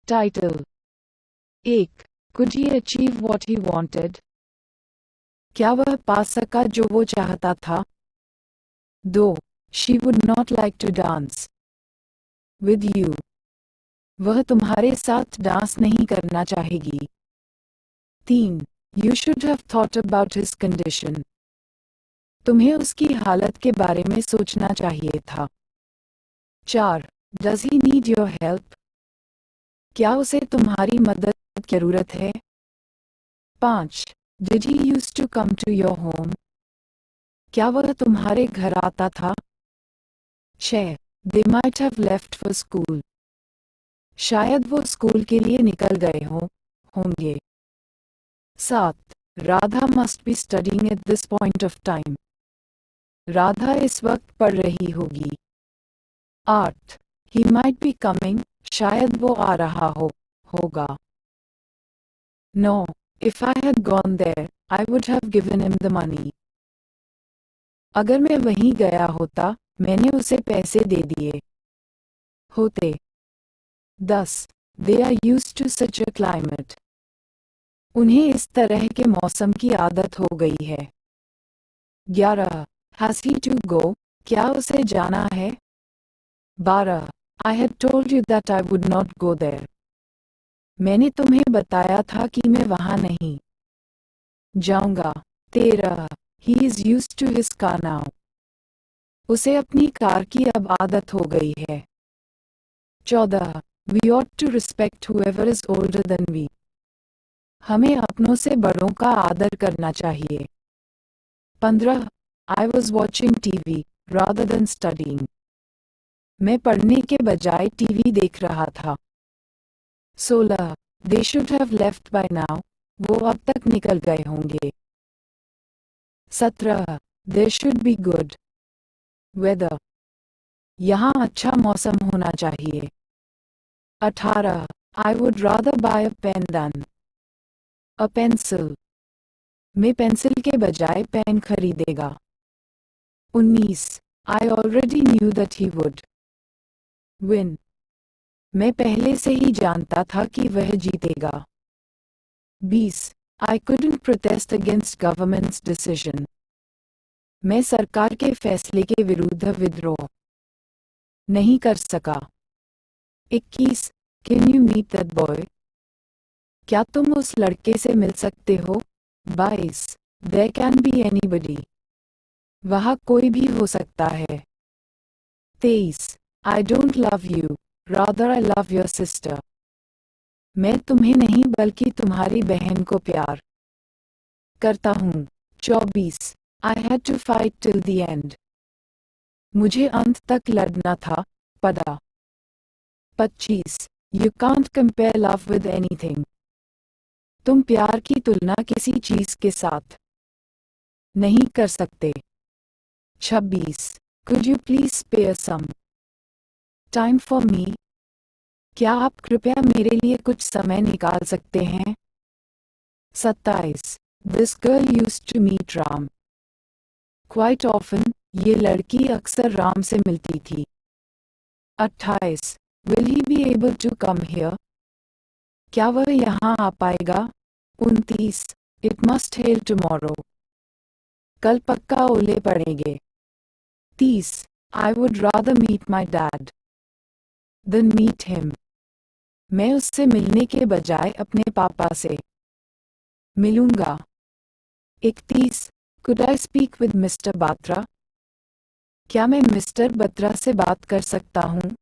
Title 1. Could he achieve what he wanted? क्या वह पा सका जो वो चाहता था? 2. She would not like to dance with you. वह तुम्हारे साथ डांस नहीं करना चाहेगी. 3. You should have thought about his condition. तुम्हें उसकी हालत के बारे में सोचना चाहिए था. 4. Does he need your help? क्या उसे तुम्हारी मदद की जरूरत है? 5. Did he used to come to your home? क्या वह तुम्हारे घर आता था? 6. They might have left for school. शायद वो स्कूल के लिए निकल गए होंगे. 7. Radha must be studying at this point of time. Radha इस वक्त पढ़ रही होगी. 8. He might be coming. शायद वो आ रहा होगा. 9. If I had gone there, I would have given him the money. अगर मैं वहीं गया होता, मैंने उसे पैसे दे दिए होते. 10. They are used to such a climate. उन्हें इस तरह के मौसम की आदत हो गई है. 11. Has he to go? क्या उसे जाना है? 12. I had told you that I would not go there. मैंने तुम्हें बताया था कि मैं वहां नहीं जाऊंगा. 13. He is used to his car now. उसे अपनी कार की अब आदत हो गई है. 14. We ought to respect whoever is older than we. हमें अपनों से बड़ों का आदर करना चाहिए. 15. I was watching TV rather than studying. मैं पढ़ने के बजाय टीवी देख रहा था. 16. They should have left by now. वो अब तक निकल गए होंगे. 17. There should be good weather. यहाँ अच्छा मौसम होना चाहिए. 18. I would rather buy a pen than a pencil. मैं पेंसिल के बजाय पेन खरीदेगा. 19. I already knew that he would win. मैं पहले से ही जानता था कि वह जीतेगा. 20. I couldn't protest against government's decision. मैं सरकार के फैसले के विरुद्ध विद्रोह नहीं कर सका. 21. Can you meet that boy? क्या तुम उस लड़के से मिल सकते हो? 22. There can be anybody. वहाँ कोई भी हो सकता है. 23. I don't love you. Rather I love your sister. मैं तुम्हें नहीं बल्कि तुम्हारी बहन को प्यार करता हूँ. 24. I had to fight till the end. मुझे अंत तक लड़ना था. पदा. 25. You can't compare love with anything. तुम प्यार की तुलना किसी चीज के साथ नहीं कर सकते. 26. Could you please spare some time for me? क्या आप कृपया मेरे लिए कुछ समय निकाल सकते हैं? 27. This girl used to meet Ram quite often. ये लड़की अक्सर राम से मिलती थी. 28. Will he be able to come here? क्या वह यहाँ आ पाएगा? 29. It must hail tomorrow. कल पक्का ओले पड़ेंगे. 30. I would rather meet my dad than meet him. मैं उससे मिलने के बजाय अपने पापा से मिलूंगा. 31. Could I speak with Mr. Batra? क्या मैं मिस्टर बत्रा से बात कर सकता हूँ?